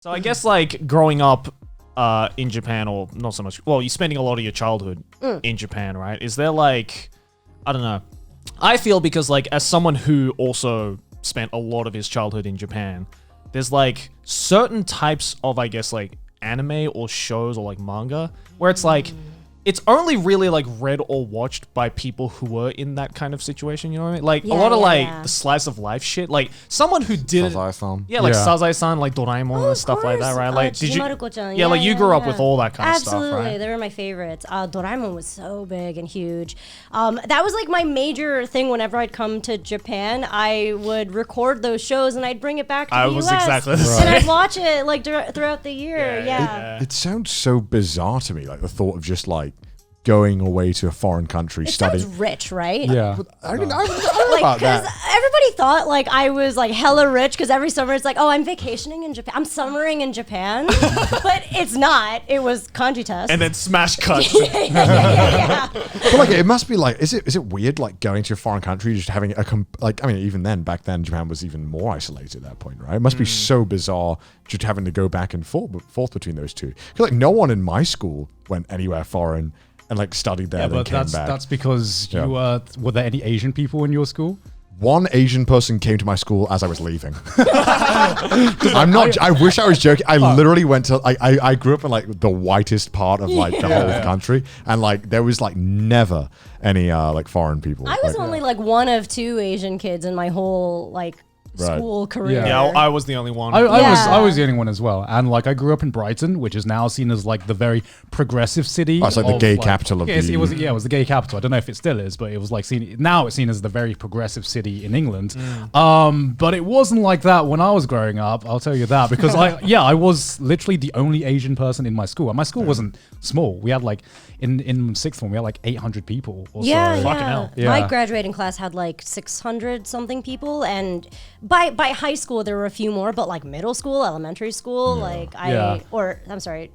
So I guess like growing up in Japan, or not so much, well, you're spending a lot of your childhood in Japan, right? Is there like, I don't know. I feel because like as someone who also spent a lot of his childhood in Japan, there's like certain types of, I guess, like anime or shows or like manga where it's like, it's only really like read or watched by people who were in that kind of situation, you know what I mean? Like a lot of like the slice of life shit, like someone who did Sazai-san. yeah, like Sazai-san, like Doraemon and stuff like that, right? Like did you Chimaruko-chan. like you grew up with all that kind of stuff, Absolutely, right? they were my favorites. Doraemon was so big and huge. That was like my major thing whenever I'd come to Japan. I would record those shows and I'd bring it back to the US. I was exactly the same. And I'd watch it like throughout the year. It sounds so bizarre to me, like the thought of just like going away to a foreign country studying. Sounds rich, right? Yeah. I don't know Like, about because that. everybody thought like I was like hella rich because every summer it's like, oh, I'm vacationing in Japan. I'm summering in Japan, but it's not. It was kanji test. And then smash cut. yeah. But like, it must be like, is it weird like going to a foreign country, just having like, I mean, even then, back then, Japan was even more isolated at that point, right? It must be so bizarre just having to go back and forth between those two. Because like no one in my school went anywhere foreign and like studied there, then came back. That's because you were there any Asian people in your school? One Asian person came to my school as I was leaving. I wish I was joking. I literally went to, I grew up in like the whitest part of like the whole country. And like, there was like never any like foreign people. I was only like one of two Asian kids in my whole like school career. Yeah, I was the only one. I was the only one as well. And like I grew up in Brighton, which is now seen as like the very progressive city. Oh, it's like the gay capital of yes, the... it was the gay capital. I don't know if it still is, but it was like now it's seen as the very progressive city in England. But it wasn't like that when I was growing up, I'll tell you that, because I was literally the only Asian person in my school. And my school wasn't small. We had like in sixth form, we had like 800 people or so. Fucking hell. Yeah. My graduating class had like 600 something people, and by high school there were a few more, but like middle school, elementary school,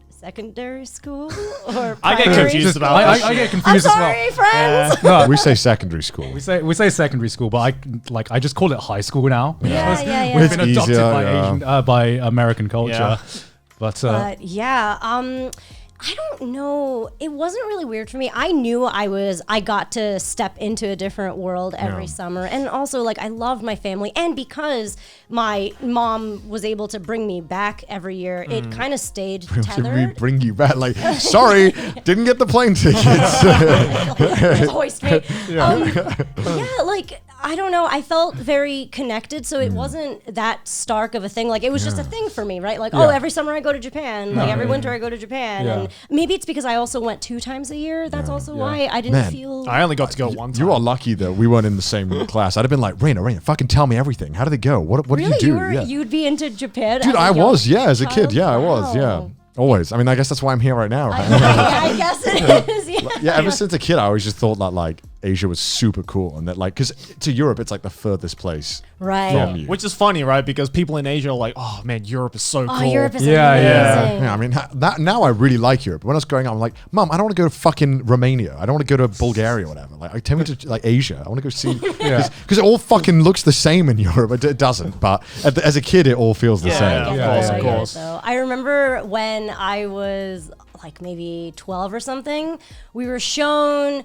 secondary school or I get primary confused school. about that. I get I'm confused as well. sorry, friends. No, We say secondary school. we say secondary school, but I just call it high school now. Yeah. We've been It's adopted easier, by American culture. Yeah. But I don't know. It wasn't really weird for me. I knew I got to step into a different world every summer. And also, like, I loved my family. And because my mom was able to bring me back every year, it kind of stayed Did we tethered. bring you back? Like, sorry, didn't get the plane tickets. Hoist me. Yeah, like, I don't know. I felt very connected, so it wasn't that stark of a thing. Like, it was just a thing for me, right? Like, oh, every summer I go to Japan. Like, every winter I go to Japan. And maybe it's because I also went 2 times a year. That's also why I didn't feel... I only got to go one time. You are lucky that we weren't in the same class. I'd have been like, Raina, fucking tell me everything. How did it go? What did you do? You'd be into Japan? Dude, I was, as a kid. Yeah, I was, Wow. Always. I mean, I guess that's why I'm here right now. Right? I guess it is. Yeah, ever since a kid, I always just thought that like Asia was super cool, and that like, because to Europe, it's like the furthest place Right. from you. Which is funny, right? Because people in Asia are like, oh man, Europe is so cool. Oh, Europe is Yeah, amazing. Yeah, I mean, that now I really like Europe. When I was growing up, I'm like, Mom, I don't want to go to fucking Romania. I don't want to go to Bulgaria or whatever. Like, take me to like Asia. I want to go see, because it all fucking looks the same in Europe. It doesn't, but as a kid, it all feels the same. Of course. So I remember when I was like maybe 12 or something, we were shown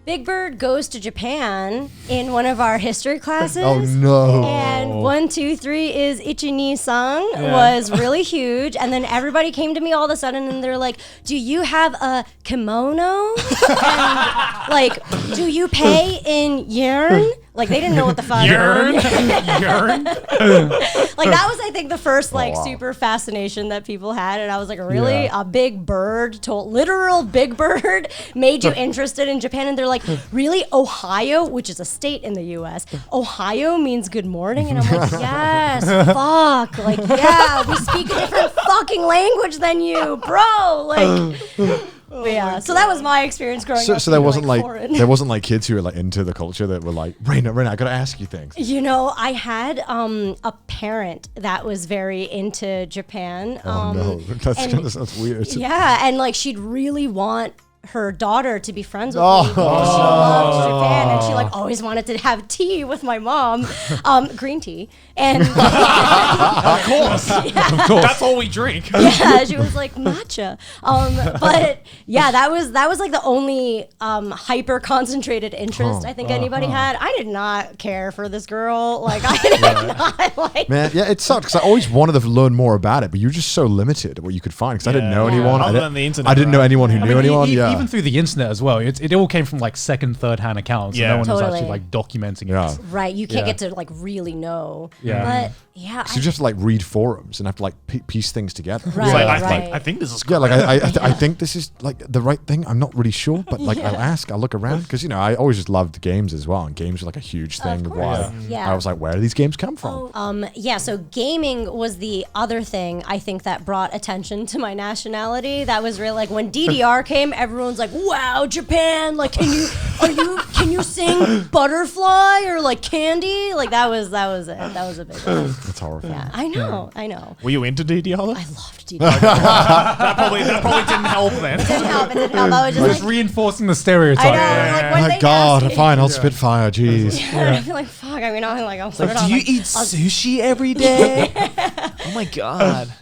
Big Bird Goes to Japan in one of our history classes. Oh no! And 1, 2, 3 is Ichini-san was really huge. And then everybody came to me all of a sudden and they're like, do you have a kimono? And like, do you pay in yen? Like they didn't know what the fuck. Yearn. Like that was, I think, the first like super fascination that people had, and I was like, really, a big bird, literal big bird, made you interested in Japan? And they're like, really, Ohio, which is a state in the U.S., Ohio means good morning, and I'm like, yes, fuck, like yeah, we speak a different fucking language than you, bro, like. But yeah, so that was my experience growing up. So there wasn't like foreign. there wasn't like kids who were like into the culture that were like, Raina, I gotta ask you things. You know, I had a parent that was very into Japan. Oh no, that sounds weird. Yeah, and like she'd really want her daughter to be friends with me because she loves Japan and she like always wanted to have tea with my mom, green tea, and Of course. That's all we drink. yeah, she was like matcha. But yeah, that was like the only hyper concentrated interest I think anybody had. I did not care for this girl. Like I did not like. Man, yeah, it sucked because I always wanted to learn more about it, but you were just so limited at what you could find because I didn't know anyone. Other than the internet, I didn't know anyone who knew anyone. Even through the internet as well. It all came from like second, third hand accounts. Yeah. And no one was Totally. actually like documenting Yeah. it. Right, you can't Yeah. get to like really know. Yeah. But yeah, So you just have to like read forums and have to like piece things together. Right. It's like, Right. I think this is Yeah, like I think this is like the right thing. I'm not really sure, but like I'll ask, I'll look around because I always just loved games as well, and games are like a huge thing. Of Why course. Yeah. I was like, where do these games come from? Yeah, so gaming was the other thing I think that brought attention to my nationality. That was really like when DDR came, everyone's like, "Wow, Japan! Like, can you sing Butterfly or like Candy?" Like that was it. That was a big one. That's horrifying. Yeah, I know. Were you into DDR? I loved DDR. that probably didn't help then. It didn't help. I was just Just like, reinforcing the stereotype. I know. Like when Oh they my God, asked me- fine, I'll Spitfire. Jeez. I'd be like, fuck. I mean, I'm like, I'll put it Do on. you Like, eat sushi every day? Oh my god.